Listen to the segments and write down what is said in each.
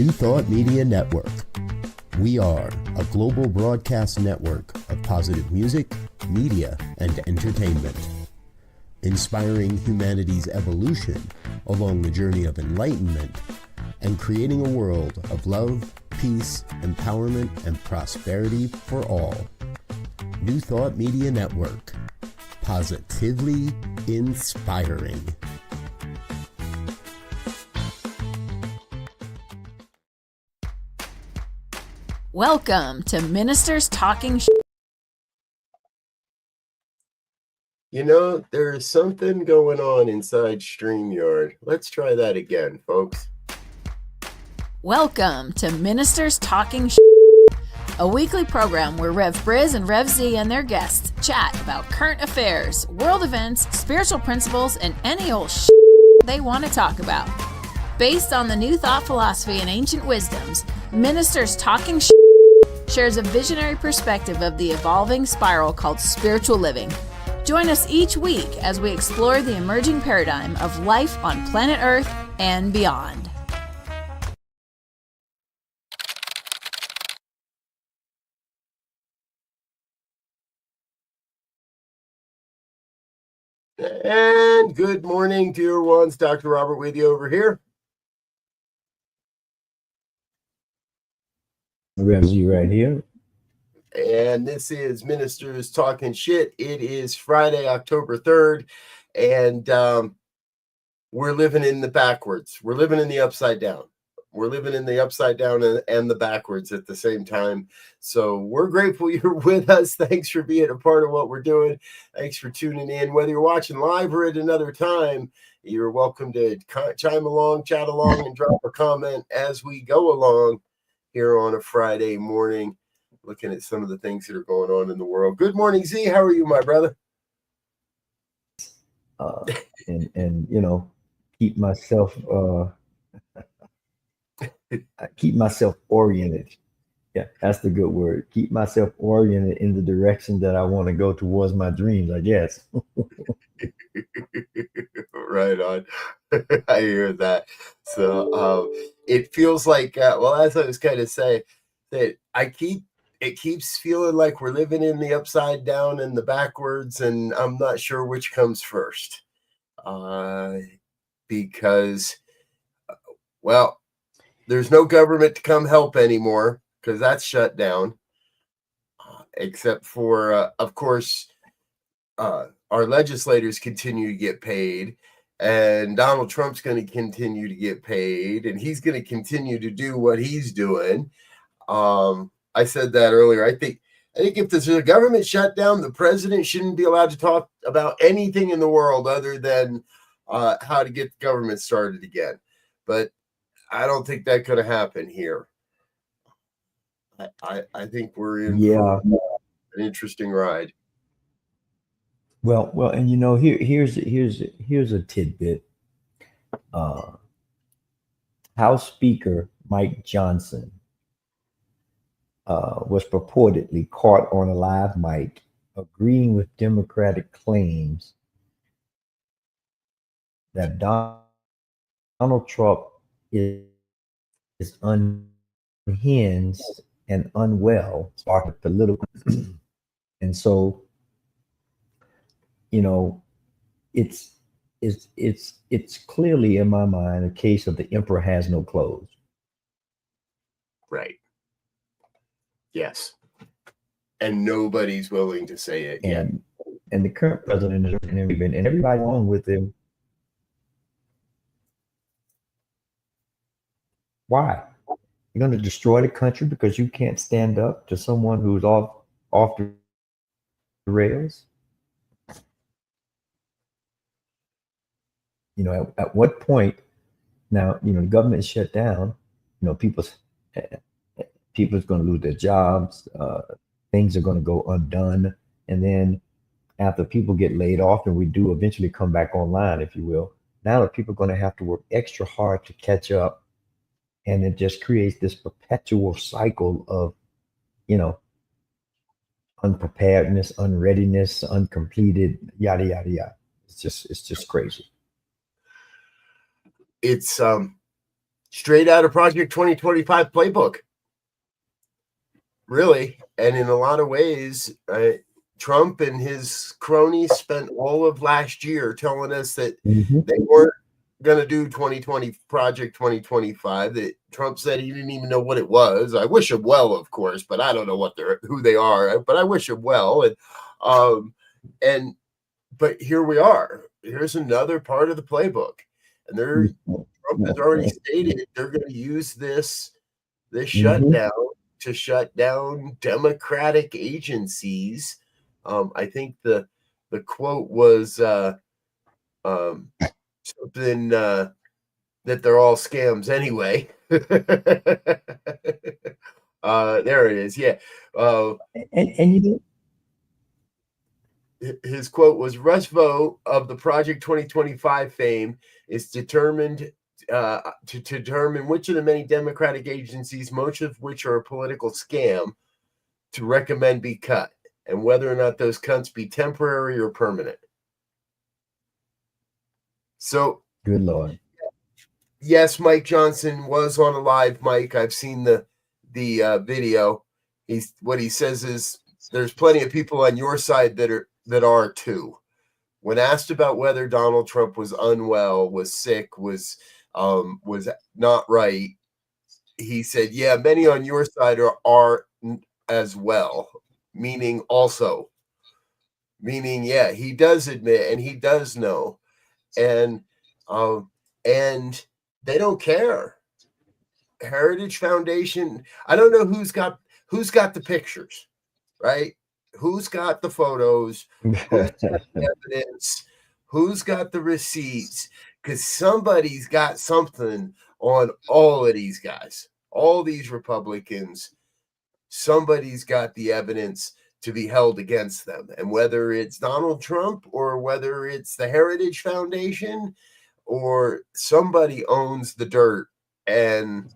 New Thought Media Network. We are a global broadcast network of positive music, media, and entertainment, inspiring humanity's evolution along the journey of enlightenment and creating a world of love, peace, empowerment, and prosperity for all. New Thought Media Network. Positively inspiring. Welcome to Ministers Talking You know, there's something going on inside StreamYard. Let's try that again, folks. Welcome to Ministers Talking a weekly program where BRZ and Rev and their guests chat about current affairs, world events, spiritual principles, and any old they want to talk about. Based on the New Thought philosophy and ancient wisdoms, Ministers Talking shares a visionary perspective of the evolving spiral called spiritual living. Join us each week as we explore the emerging paradigm of life on planet Earth and beyond. And good morning, dear ones. Dr. Robert with you over here. Revzy right here. And this is Ministers Talking Shit. It is Friday, October 3rd, and we're living in the backwards. We're living in the upside down. We're living in the upside down and the backwards at the same time. So we're grateful you're with us. Thanks for being a part of what we're doing. Thanks for tuning in. Whether you're watching live or at another time, you're welcome to chime along, chat along, and drop a comment as we go along here on a Friday morning, looking at some of the things that are going on in the world. Good morning, Z. How are you, my brother? And you know, keep myself oriented. Yeah, that's the good word. Keep myself oriented in the direction that I want to go towards my dreams, I guess. Right on. I hear that. So it feels like, well, as I was kind of saying, that it keeps feeling like we're living in the upside down and the backwards, and I'm not sure which comes first. Because, well, there's no government to come help anymore because that's shut down, except for, of course, our legislators continue to get paid, and Donald Trump's going to continue to get paid, and he's going to continue to do what he's doing. I said that earlier. I think if there's a government shutdown, the president shouldn't be allowed to talk about anything in the world other than how to get the government started again. But I don't think that's going to happen here. I think we're in for an interesting ride. Well, and you know, here's a tidbit. House Speaker Mike Johnson was purportedly caught on a live mic agreeing with Democratic claims that Donald Trump is unhinged and unwell, sparking political. And so, you know, it's clearly in my mind a case of the emperor has no clothes. Right. Yes. And nobody's willing to say it yet. And the current president and everybody along with him. Why? You're going to destroy the country because you can't stand up to someone who's off the rails? You know, at what point now, you know, the government is shut down, you know, people's going to lose their jobs, things are going to go undone. And then after people get laid off and we do eventually come back online, if you will, now the people are going to have to work extra hard to catch up. And it just creates this perpetual cycle of, you know, unpreparedness, unreadiness, uncompleted, yada, yada, yada. It's just crazy. It's straight out of Project 2025 playbook. Really. And in a lot of ways, Trump and his cronies spent all of last year telling us that they weren't going to do Project 2025. That Trump said he didn't even know what it was. I wish him well, of course, but I don't know who they are. But I wish him well. But here we are. Here's another part of the playbook, and Trump has already stated they're going to use this shutdown to shut down Democratic agencies. I think the quote was something that they're all scams anyway. There it is. Yeah. And you know, his quote was, Rushvo of the Project 2025 fame is determined to determine which of the many Democratic agencies, most of which are a political scam, to recommend be cut, and whether or not those cuts be temporary or permanent. So, good Lord. Yes, Mike Johnson was on a live mic. I've seen the video. What he says is there's plenty of people on your side that are too. When asked about whether Donald Trump was unwell, was sick, was not right, he said, "Yeah, many on your side are as well." Meaning, yeah, he does admit and he does know, and they don't care. Heritage Foundation. I don't know who's got the pictures, right? Who's got the photos? Who's got the evidence? Who's got the receipts? Because somebody's got something on all of these guys, all these Republicans. Somebody's got the evidence to be held against them. And whether it's Donald Trump or whether it's the Heritage Foundation or somebody owns the dirt. And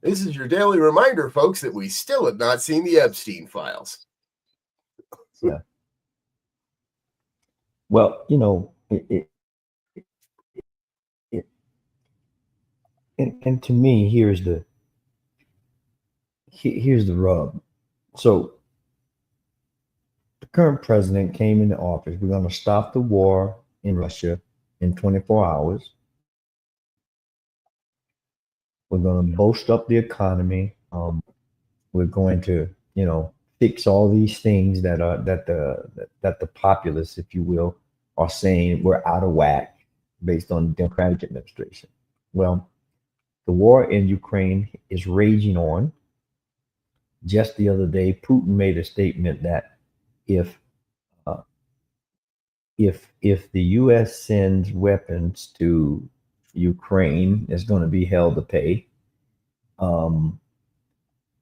this is your daily reminder, folks, that we still have not seen the Epstein files. Yeah. Well, you know, and to me, here's the rub. So the current president came into office. We're going to stop the war in Russia in 24 hours. We're going to boost up the economy. We're going to, you know, fix all these things that the populace, if you will, are saying we're out of whack based on the Democratic administration. Well, the war in Ukraine is raging on. Just the other day, Putin made a statement that if the U.S. sends weapons to Ukraine, it's going to be hell to pay.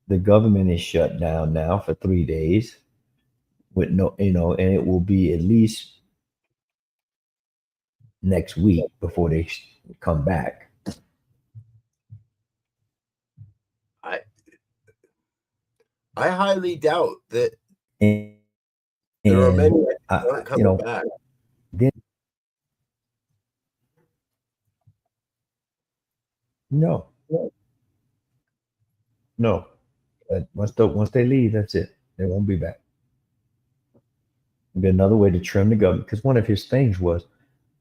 The government is shut down now for 3 days with no, you know, and it will be at least next week before they come back. I highly doubt that and there are many that aren't coming, you know, back. Then, no. But once they leave, that's it. They won't be back. It'll be another way to trim the government, because one of his things was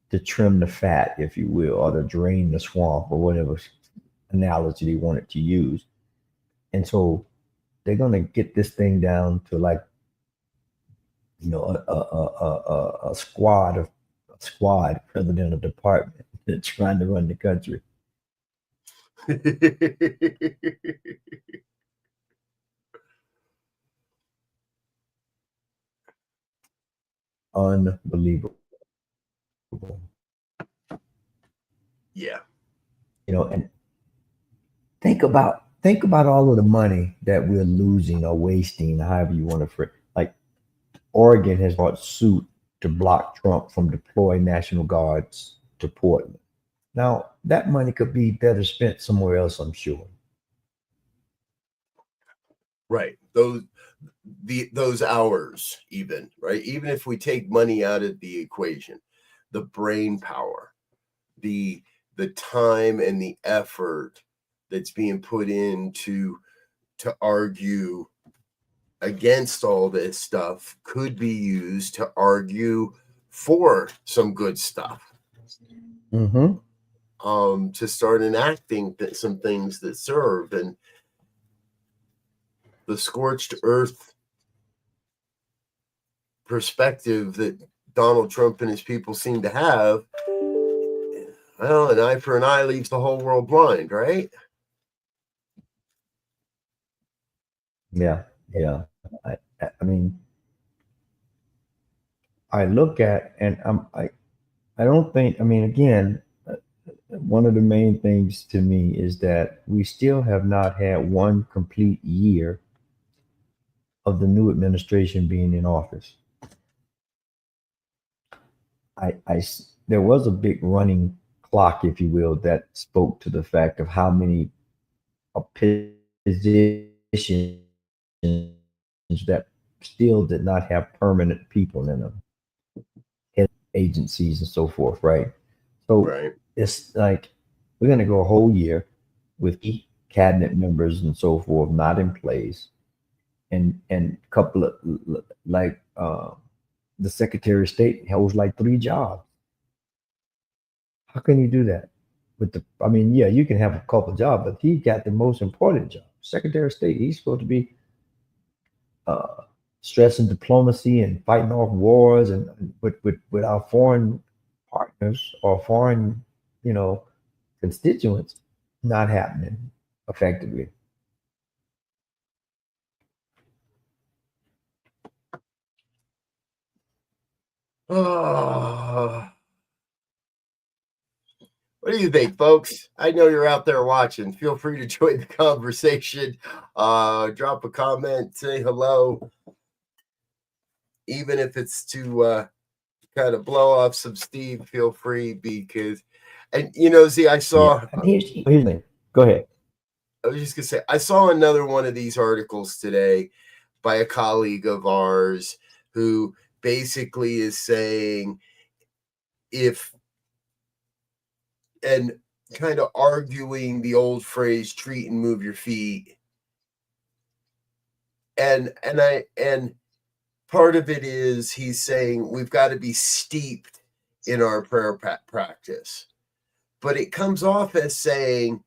to trim the fat, if you will, or to drain the swamp, or whatever analogy he wanted to use. And so they're going to get this thing down to, like, you know, a squad president of department that's trying to run the country. Unbelievable. Yeah. You know, and think about all of the money that we're losing or wasting, however you want to, like, Oregon has brought suit to block Trump from deploying National Guards to Portland. Now, that money could be better spent somewhere else, I'm sure. Right. Those hours, even, right? Even if we take money out of the equation, the brain power, the the time and the effort that's being put into to argue against all this stuff could be used to argue for some good stuff. To start enacting some things that serve. And the scorched earth perspective that Donald Trump and his people seem to have, well, an eye for an eye leaves the whole world blind, right? Yeah. I mean, I look at, and I don't think, I mean, again, one of the main things to me is that we still have not had one complete year of the new administration being in office. There was a big running clock, if you will, that spoke to the fact of how many positions that still did not have permanent people in them, agencies and so forth, right? So it's like we're going to go a whole year with cabinet members and so forth not in place, and couple of like the Secretary of State holds like 3 jobs. How can you do that? I mean, yeah, you can have a couple jobs, but he got the most important job. Secretary of State, he's supposed to be stressing diplomacy and fighting off wars and with our foreign partners or foreign, constituents. Not happening effectively. Oh. What do you think, folks? I know you're out there watching. Feel free to join the conversation. Drop a comment, say hello. Even if it's to kind of blow off some steam, feel free, because, and Z, I saw. Yeah. Here's the thing. Go ahead. I was just gonna say, I saw another one of these articles today by a colleague of ours who basically is saying and kind of arguing the old phrase treat and move your feet. And part of it is he's saying we've got to be steeped in our prayer practice. But it comes off as saying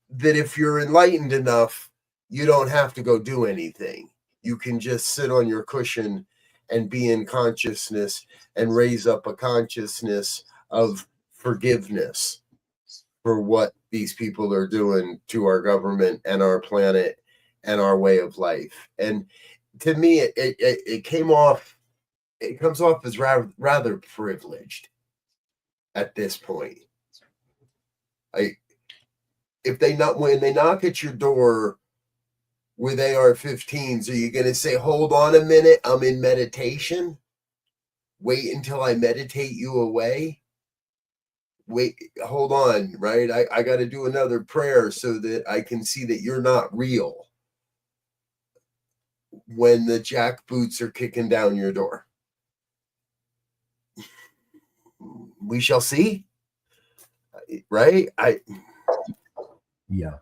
that if you're enlightened enough, you don't have to go do anything. You can just sit on your cushion and be in consciousness and raise up a consciousness of forgiveness for what these people are doing to our government and our planet and our way of life. And to me, it comes off as rather privileged at this point. When they knock at your door with AR-15s, are you going to say, hold on a minute, I'm in meditation? Wait until I meditate you away? Wait, hold on, right? I got to do another prayer so that I can see that you're not real when the jackboots are kicking down your door. We shall see, right? Yeah.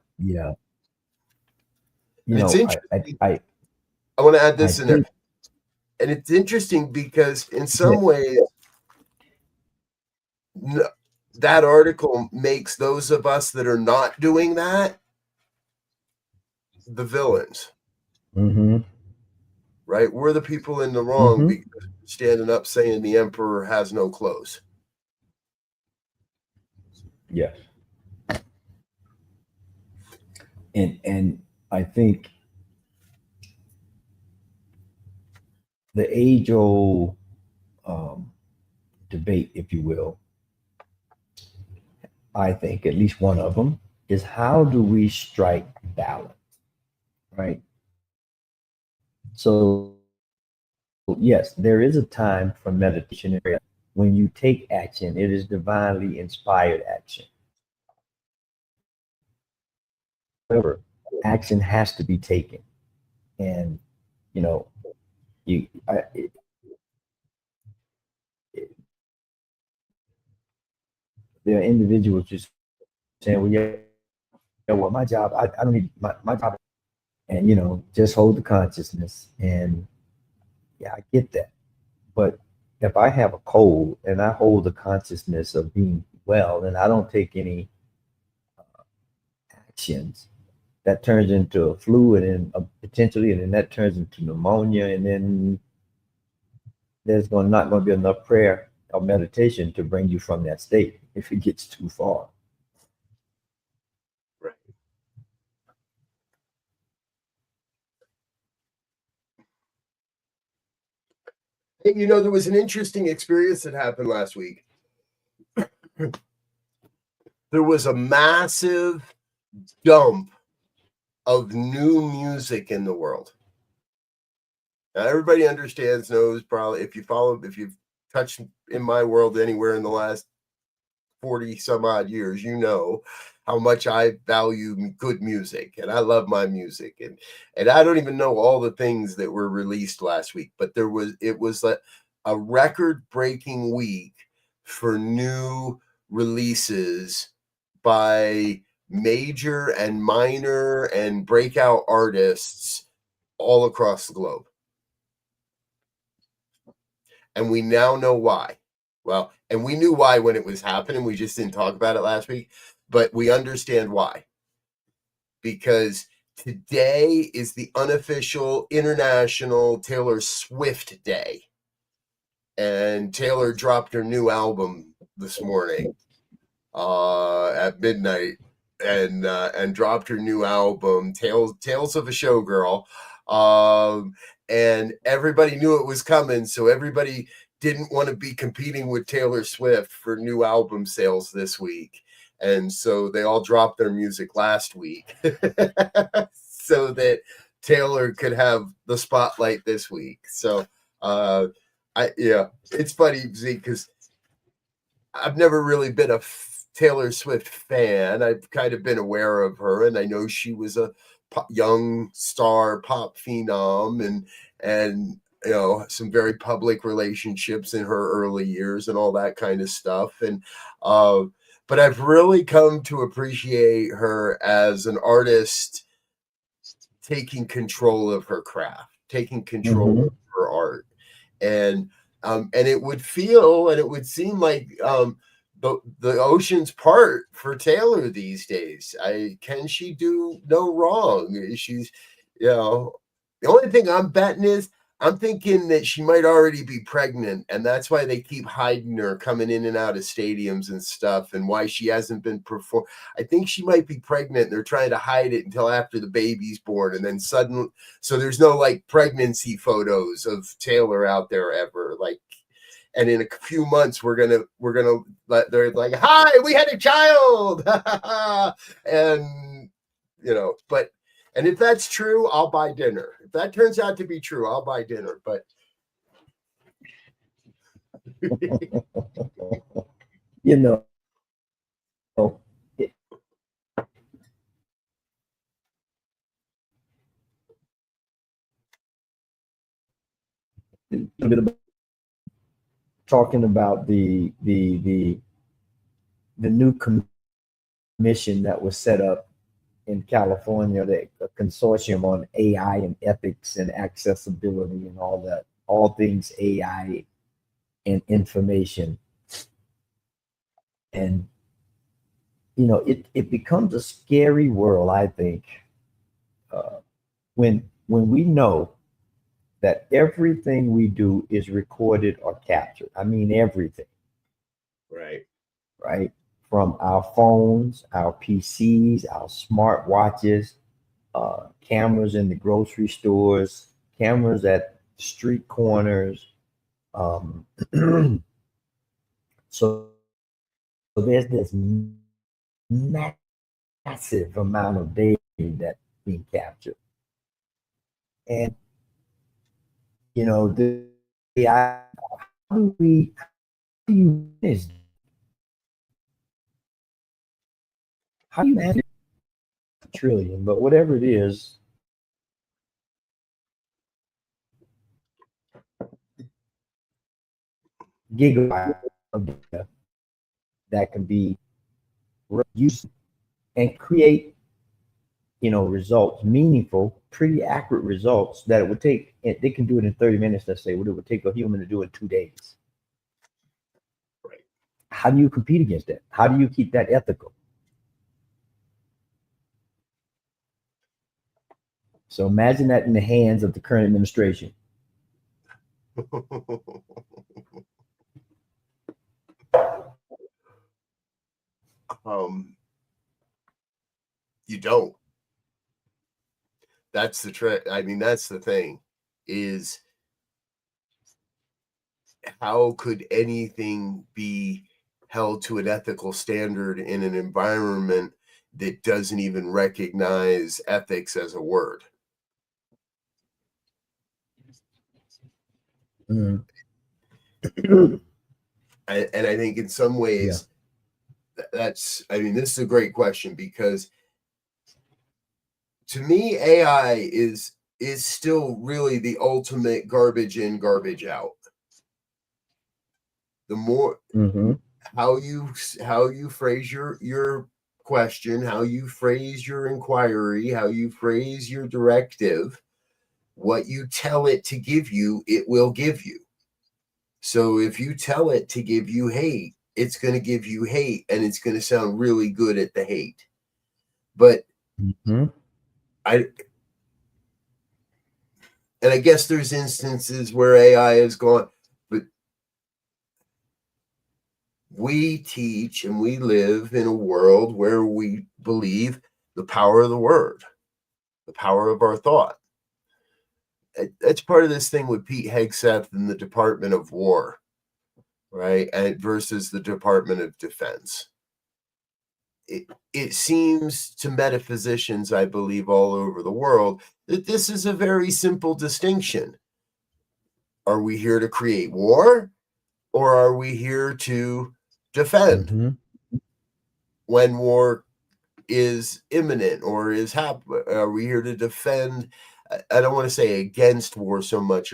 It's interesting. I want to add this in there. And it's interesting because in some ways, that article makes those of us that are not doing that the villains. Right? We're the people in the wrong because we're standing up saying the emperor has no clothes. Yes. And I think the age-old debate, if you will, I think at least one of them is how do we strike balance, right? So yes, there is a time for meditation and prayer. When you take action, it is divinely inspired action. However, action has to be taken, and there are individuals just saying, well, yeah, well, my job, I don't need my job. And, just hold the consciousness. And yeah, I get that. But if I have a cold and I hold the consciousness of being well and I don't take any actions, that turns into a flu and then potentially, and then that turns into pneumonia. And then there's not going to be enough prayer or meditation to bring you from that state if it gets too far. Right. Hey, there was an interesting experience that happened last week. There was a massive dump of new music in the world. Now, everybody knows probably if you've touched in my world anywhere in the last 40 some odd years, how much I value good music, and I love my music, and I don't even know all the things that were released last week, but it was a record-breaking week for new releases by major and minor and breakout artists all across the globe. And we now know why. Well, and we knew why when it was happening. We just didn't talk about it last week, but we understand why. Because today is the unofficial International Taylor Swift Day. And Taylor dropped her new album this morning at midnight and dropped her new album, Tales of a Showgirl. And everybody knew it was coming, so everybody didn't want to be competing with Taylor Swift for new album sales this week. And so they all dropped their music last week so that Taylor could have the spotlight this week. So it's funny, Zeke, because I've never really been a Taylor Swift fan. I've kind of been aware of her, and I know she was a young star pop phenom, and some very public relationships in her early years and all that kind of stuff. And but I've really come to appreciate her as an artist taking control of her craft, taking control of her art, and it would feel and it would seem like the ocean's part for Taylor these days. Can she do no wrong? She's, the only thing I'm betting is I'm thinking that she might already be pregnant, and that's why they keep hiding her coming in and out of stadiums and stuff, and why she hasn't been performed. I think she might be pregnant. They're trying to hide it until after the baby's born, and then suddenly, so there's no like pregnancy photos of Taylor out there ever. And in a few months, we're gonna they're like, hi, we had a child, and but. And if that's true, I'll buy dinner. If that turns out to be true, I'll buy dinner. But a bit about talking about the new commission that was set up in California, a consortium on AI and ethics and accessibility and all that, all things AI and information. And, it becomes a scary world, I think, when we know that everything we do is recorded or captured. I mean, everything. Right. Right. From our phones, our PCs, our smart watches, cameras in the grocery stores, cameras at street corners. So there's this massive amount of data that's being captured. And, the AI, how do you manage? How do you manage a trillion? But whatever it is, gigabyte of data that can be used and create, results, meaningful, pretty accurate results that it would take. They can do it in 30 minutes. Let's say what it would take a human to do in 2 days. Right. How do you compete against that? How do you keep that ethical? So imagine that in the hands of the current administration. You don't. That's the trick. I mean, that's the thing, is how could anything be held to an ethical standard in an environment that doesn't even recognize ethics as a word? Mm. And I think in some ways, Yeah. I mean, this is a great question, because to me, AI is still really the ultimate garbage in, garbage out. The more how you phrase your question, how you phrase your inquiry, how you phrase your directive, what you tell it to give you, it will give you. So if you tell it to give you hate, it's going to give you hate, and it's going to sound really good at the hate. But I guess there's instances where AI has gone, but we teach and we live in a world where we believe the power of the word, the power of our thought. That's part of this thing with Pete Hegseth and the Department of War, right? And versus the Department of Defense. It seems to metaphysicians, I believe, all over the world, that this is a very simple distinction. Are we here to create war, or are we here to defend when war is imminent or is happening? Are we here to defend? I don't want to say against war so much,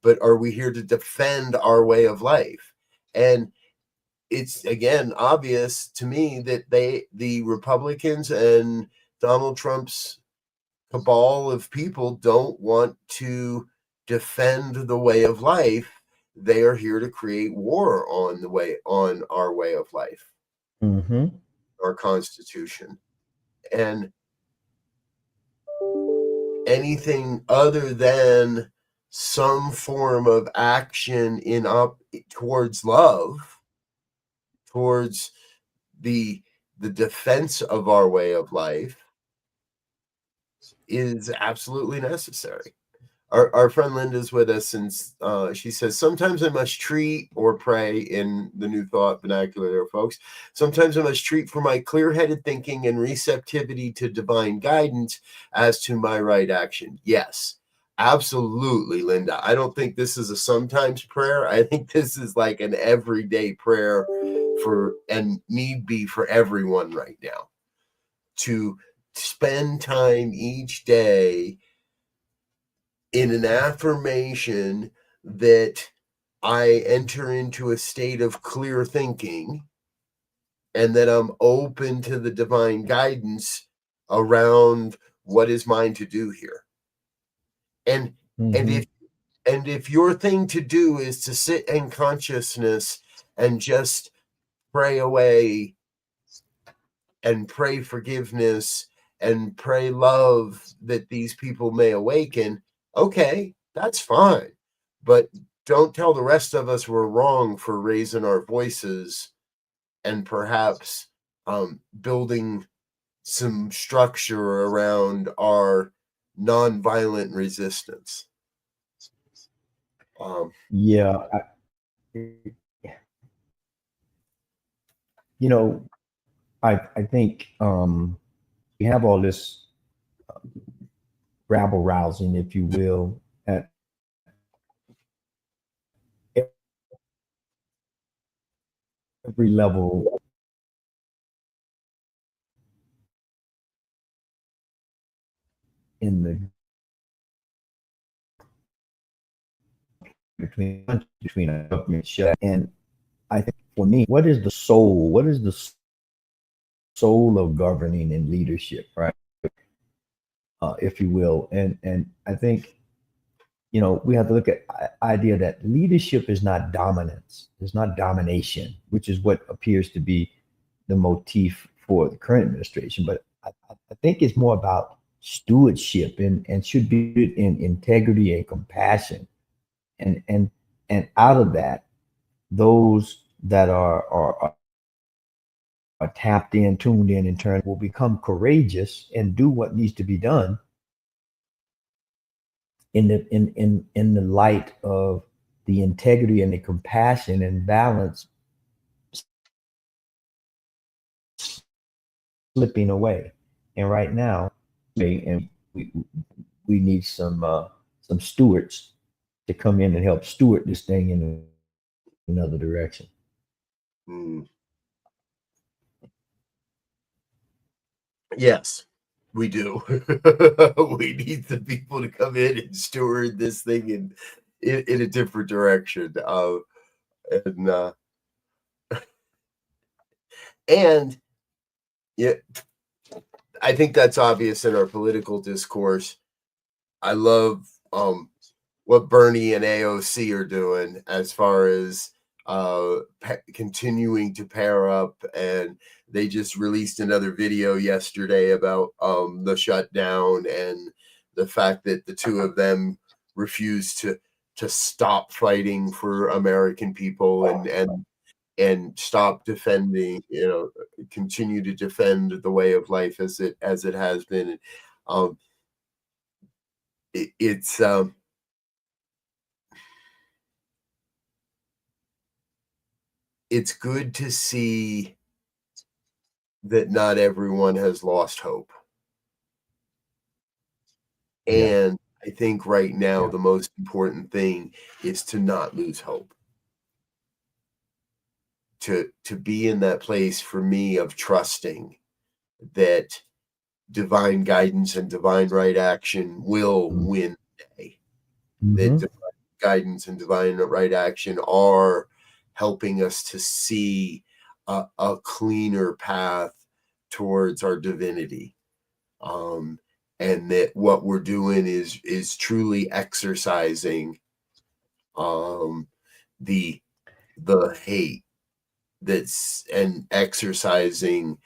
but are we here to defend our way of life? And it's, again, obvious to me that the Republicans and Donald Trump's cabal of people don't want to defend the way of life. They are here to create war on our way of life, our Constitution. And anything other than some form of action towards love, towards the defense of our way of life, is absolutely necessary. Our friend Linda's with us, and she says, sometimes I must treat or pray, in the New Thought vernacular there, folks. Sometimes I must treat for my clear-headed thinking and receptivity to divine guidance as to my right action. Yes, absolutely, Linda. I don't think this is a sometimes prayer. I think this is like an everyday prayer and need be for everyone right now, to spend time each day in an affirmation that I enter into a state of clear thinking, and that I'm open to the divine guidance around what is mine to do here. And if your thing to do is to sit in consciousness and just pray away and pray forgiveness and pray love that these people may awaken, okay, that's fine. But don't tell the rest of us we're wrong for raising our voices and perhaps building some structure around our nonviolent resistance. Yeah. I think we have all this rabble rousing, if you will, at every level in the between a government shut, and I think for me, what is the soul? What is the soul of governing and leadership, right? If you will. And I think, we have to look at idea that leadership is not dominance. It's not domination, which is what appears to be the motif for the current administration. But I think it's more about stewardship and should be in integrity and compassion. And out of that, those that are tapped in, tuned in turn will become courageous and do what needs to be done in the light of the integrity and the compassion and balance slipping away. And right now, we need some stewards to come in and help steward this thing in another direction. Yes, we do. We need the people to come in and steward this thing in a different direction. And yeah, I think that's obvious in our political discourse. I love what Bernie and AOC are doing as far as continuing to pair up, and they just released another video yesterday about the shutdown and the fact that the two of them refused to stop fighting for American people and stop defending, continue to defend the way of life as it has been. It's good to see that not everyone has lost hope. And I think right now the most important thing is to not lose hope. To be in that place for me of trusting that divine guidance and divine right action will win the day. That divine guidance and divine right action are helping us to see a cleaner path towards our divinity. And that what we're doing is truly exercising the hate and exercising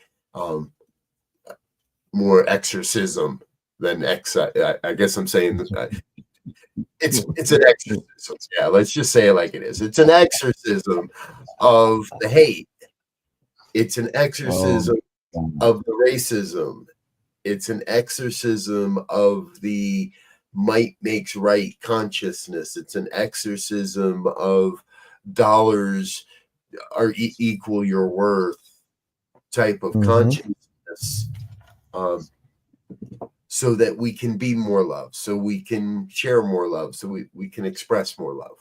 more exorcism than I guess I'm saying it's an exorcism. Yeah, let's just say it like it is. It's an exorcism of the hate. It's an exorcism of the racism. It's an exorcism of the might makes right consciousness. It's an exorcism of dollars are equal your worth type of consciousness, so that we can be more love, so we can share more love, so we can express more love.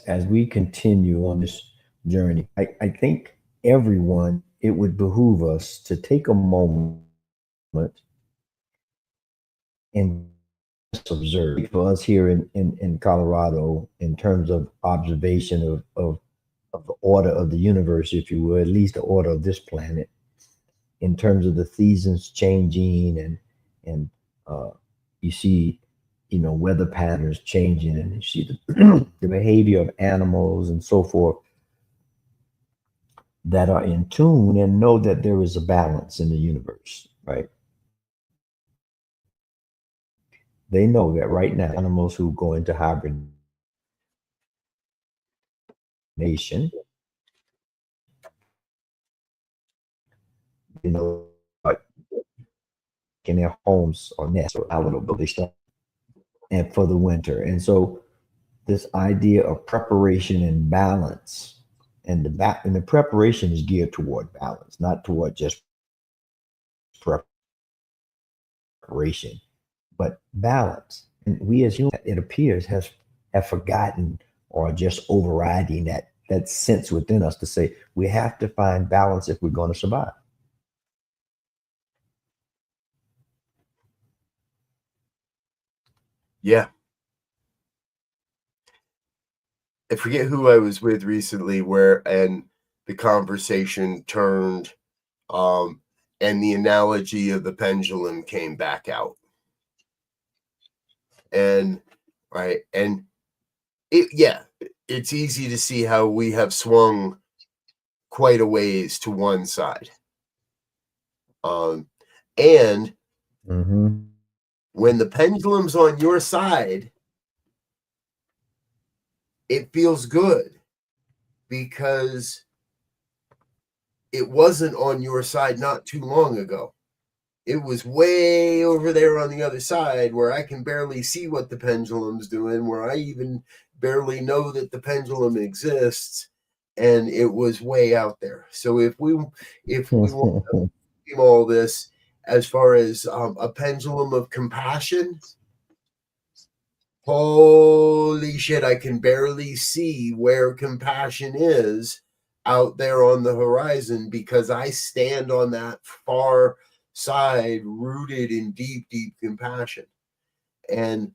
As we continue on this journey, I think everyone, it would behoove us to take a moment and just observe. For us here in Colorado, in terms of observation of the order of the universe, if you will, at least the order of this planet, in terms of the seasons changing and you see, weather patterns changing, and you see the behavior of animals and so forth that are in tune, and know that there is a balance in the universe, right? They know that right now, animals who go into hibernation, like in their homes or nests or out of they stuff, and for the winter. And so this idea of preparation and balance, and the preparation is geared toward balance, not toward just preparation, but balance. And we as humans, it appears, have forgotten or just overriding that that sense within us to say we have to find balance if we're going to survive. Yeah. I forget who I was with recently and the conversation turned, and the analogy of the pendulum came back out. And right. And it's easy to see how we have swung quite a ways to one side. And when the pendulum's on your side, it feels good because it wasn't on your side not too long ago. It was way over there on the other side where I can barely see what the pendulum's doing, where I even barely know that the pendulum exists, and it was way out there. So if we want to do all this as far as a pendulum of compassion, holy shit, I can barely see where compassion is out there on the horizon because I stand on that far side rooted in deep, deep compassion. And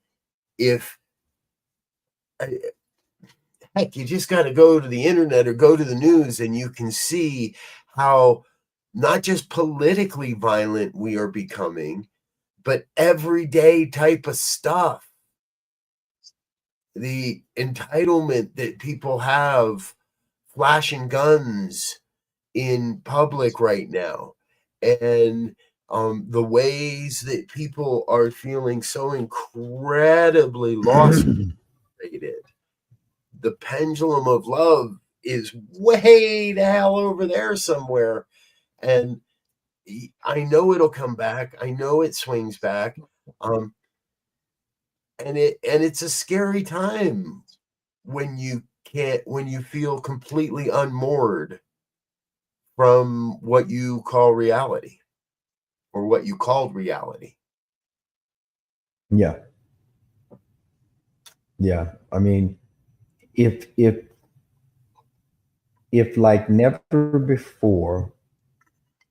heck, you just got to go to the internet or go to the news and you can see how not just politically violent we are becoming, but everyday type of stuff. The entitlement that people have flashing guns in public right now, and the ways that people are feeling so incredibly lost. The pendulum of love is way the hell over there somewhere, and I know it'll come back. I know it swings back. And it's a scary time when you feel completely unmoored from what you call reality or what you called reality. Yeah. I mean, if like never before,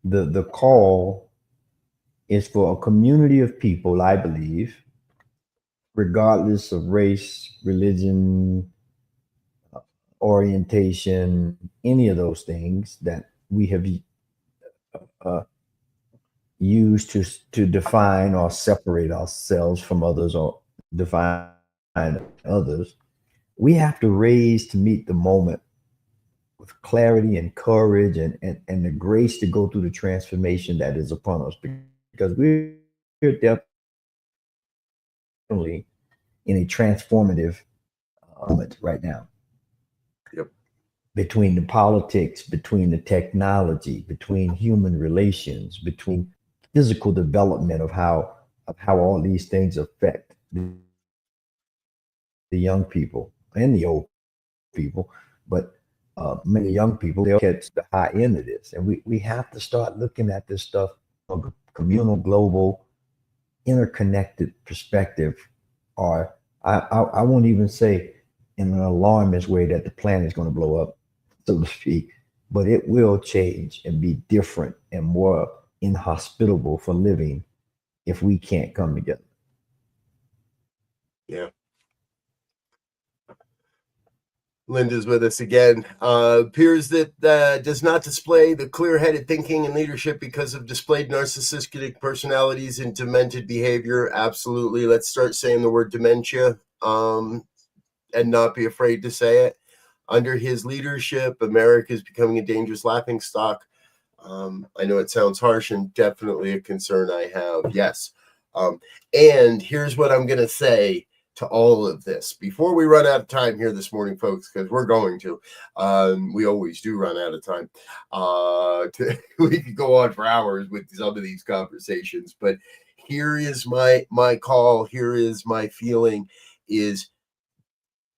the call is for a community of people, I believe, regardless of race, religion, orientation, any of those things that we have used to define or separate ourselves from others or define others. We have to raise to meet the moment with clarity and courage and the grace to go through the transformation that is upon us, because we're definitely in a transformative moment right now. Yep. Between the politics, between the technology, between human relations, between physical development of how all these things affect the young people and the old people, but many young people, they'll catch the high end of this. And we have to start looking at this stuff from a communal, global, interconnected perspective, or I won't even say in an alarmist way that the planet is going to blow up, so to speak, but it will change and be different and more inhospitable for living if we can't come together. Yeah. Linda's with us again. Appears that does not display the clear-headed thinking and leadership because of displayed narcissistic personalities and demented behavior. Absolutely. Let's start saying the word dementia and not be afraid to say it. Under his leadership, America is becoming a dangerous laughingstock. I know it sounds harsh and definitely a concern I have. Yes. And here's what I'm going to say to all of this before we run out of time here this morning, folks, because we're going to. We always do run out of time. We could go on for hours with some of these conversations, but here is my call. Here is my feeling: is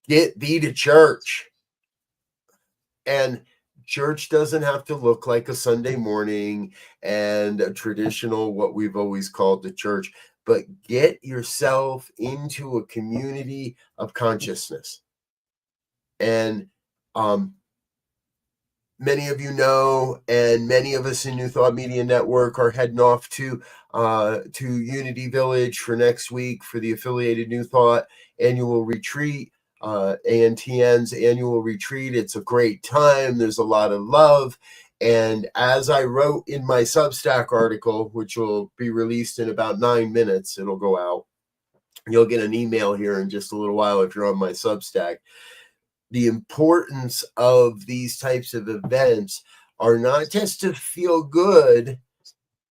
get thee to church. And church doesn't have to look like a Sunday morning and a traditional, what we've always called the church, but get yourself into a community of consciousness. And many of you know, and many of us in New Thought Media Network are heading off to Unity Village for next week for the Affiliated New Thought annual retreat, ANTN's annual retreat. It's a great time. There's a lot of love. And as I wrote in my Substack article, which will be released in about 9 minutes, it'll go out. You'll get an email here in just a little while if you're on my Substack. The importance of these types of events are not just to feel good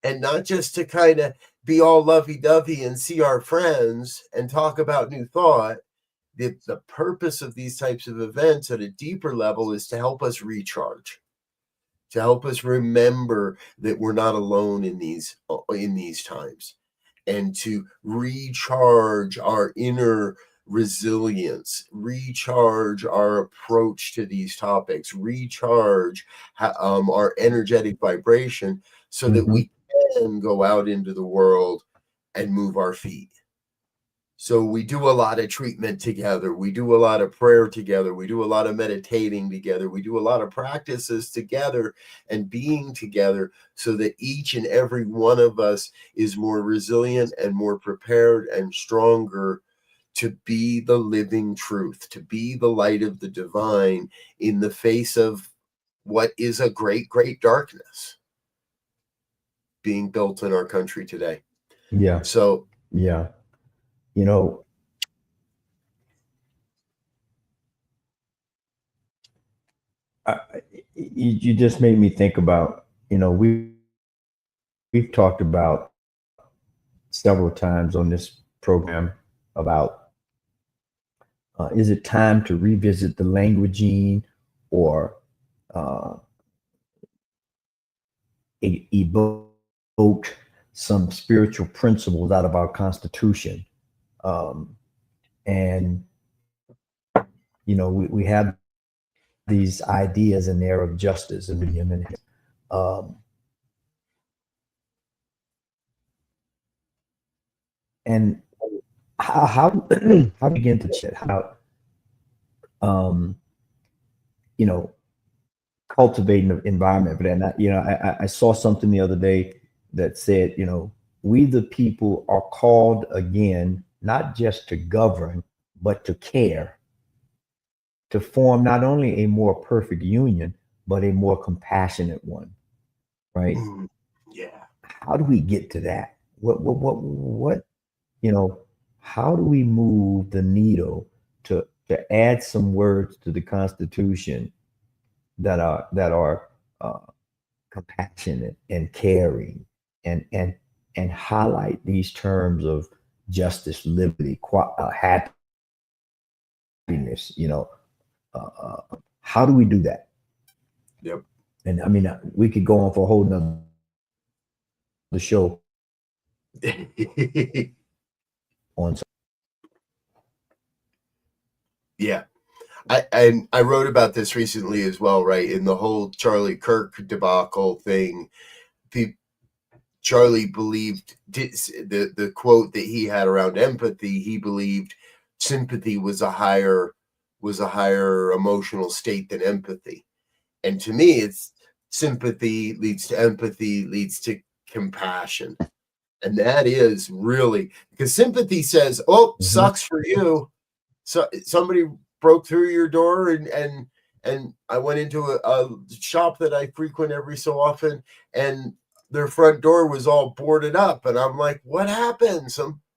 and not just to kind of be all lovey-dovey and see our friends and talk about New Thought. The purpose of these types of events at a deeper level is to help us recharge, to help us remember that we're not alone in these times, and to recharge our inner resilience, recharge our approach to these topics, recharge our energetic vibration so that we can go out into the world and move our feet. So we do a lot of treatment together. We do a lot of prayer together. We do a lot of meditating together. We do a lot of practices together and being together so that each and every one of us is more resilient and more prepared and stronger to be the living truth, to be the light of the divine in the face of what is a great, great darkness being built in our country today. Yeah. So, yeah. You know, you just made me think about, we've talked about several times on this program about is it time to revisit the languaging or evoke some spiritual principles out of our Constitution. And, we have these ideas in there of justice and and how begin to chat how cultivating the environment for that. And I saw something the other day that said, we the people are called again, not just to govern, but to care, to form not only a more perfect union, but a more compassionate one. Right? Yeah. How do we get to that? What, how do we move the needle to add some words to the Constitution that are compassionate and caring and highlight these terms of justice, liberty, happiness? How do we do that? Yep. And I mean, we could go on for a whole nother show on. Yeah. I wrote about this recently as well, right? In the whole Charlie Kirk debacle thing, Charlie believed the quote that he had around empathy. He believed sympathy was a higher emotional state than empathy. And to me, it's sympathy leads to empathy, leads to compassion. And that is really, because sympathy says, oh, sucks for you. So somebody broke through your door and I went into a shop that I frequent every so often, and their front door was all boarded up. And I'm like, what happened?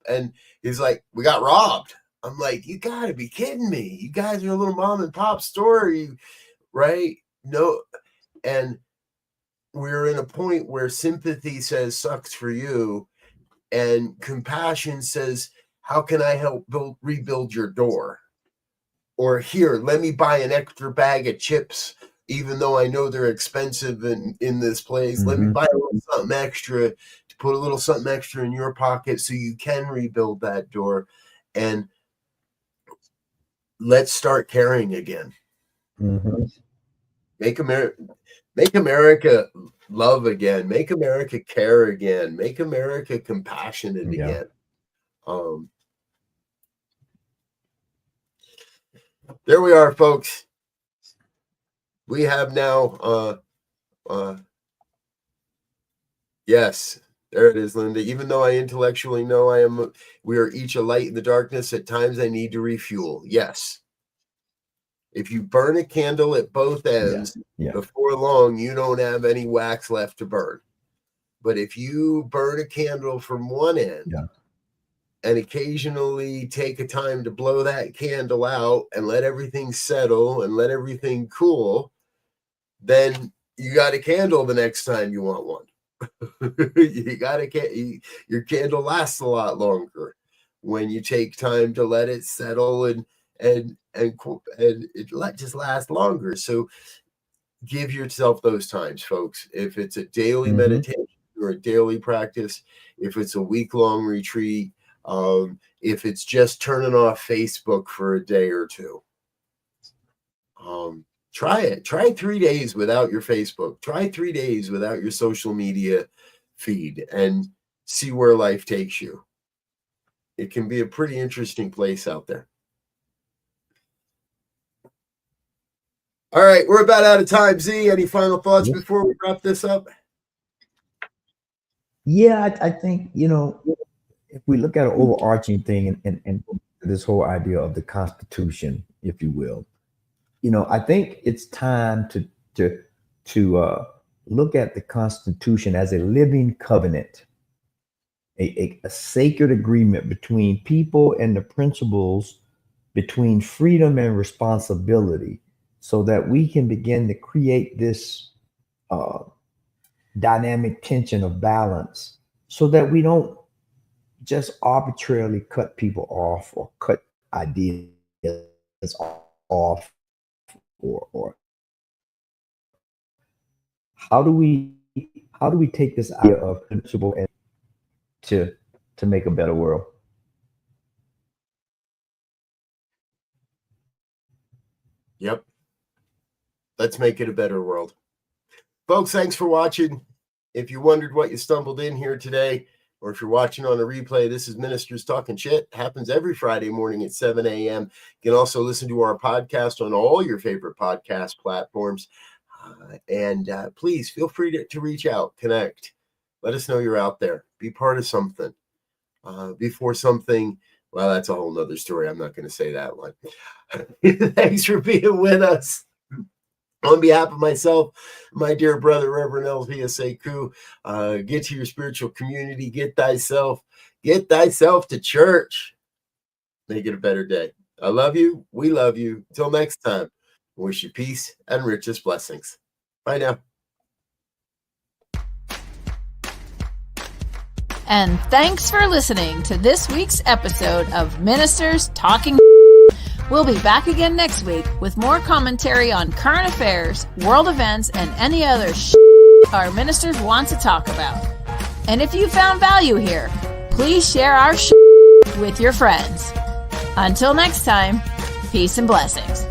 And he's like, we got robbed. I'm like, you gotta be kidding me. You guys are a little mom and pop store, right? No. And we're in a point where sympathy says sucks for you, and compassion says, how can I help rebuild your door? Or here, let me buy an extra bag of chips, even though I know they're expensive in this place. Let me buy a little something extra to put a little something extra in your pocket so you can rebuild that door. And let's start caring again. Make America love again. Make America care again. Make America compassionate again. There we are, folks. We have now, yes, there it is, Linda. Even though I intellectually know we are each a light in the darkness, at times I need to refuel. Yes. If you burn a candle at both ends, before long, you don't have any wax left to burn. But if you burn a candle from one end and occasionally take a time to blow that candle out and let everything settle and let everything cool, then you got a candle the next time you want one. You got your candle lasts a lot longer when you take time to let it settle and it just lasts longer. So give yourself those times, folks. If it's a daily meditation or a daily practice, if it's a week-long retreat, if it's just turning off Facebook for a day or two, try it. Try 3 days without your Facebook. Try 3 days without your social media feed and see where life takes you. It can be a pretty interesting place out there. All right, we're about out of time. Z, any final thoughts before we wrap this up? Yeah, I think, if we look at an overarching thing and this whole idea of the Constitution, if you will, I think it's time to look at the Constitution as a living covenant, a sacred agreement between people and the principles between freedom and responsibility, so that we can begin to create this dynamic tension of balance, so that we don't just arbitrarily cut people off or cut ideas off, or how do we take this idea of principle and to make a better world? Yep. Let's make it a better world. Folks, thanks for watching. If you wondered what you stumbled in here today, or if you're watching on a replay, this is Ministers Talking Shit. It happens every Friday morning at 7 a.m. You can also listen to our podcast on all your favorite podcast platforms. And please feel free to reach out, connect. Let us know you're out there. Be part of something. Before something, well, that's a whole nother story. I'm not going to say that one. Thanks for being with us. On behalf of myself, my dear brother, Reverend Elvia Sekou, get to your spiritual community, get thyself to church. Make it a better day. I love you. We love you. Till next time, wish you peace and richest blessings. Bye now. And thanks for listening to this week's episode of Ministers Talking. We'll be back again next week with more commentary on current affairs, world events, and any other our ministers want to talk about. And if you found value here, please share our with your friends. Until next time, peace and blessings.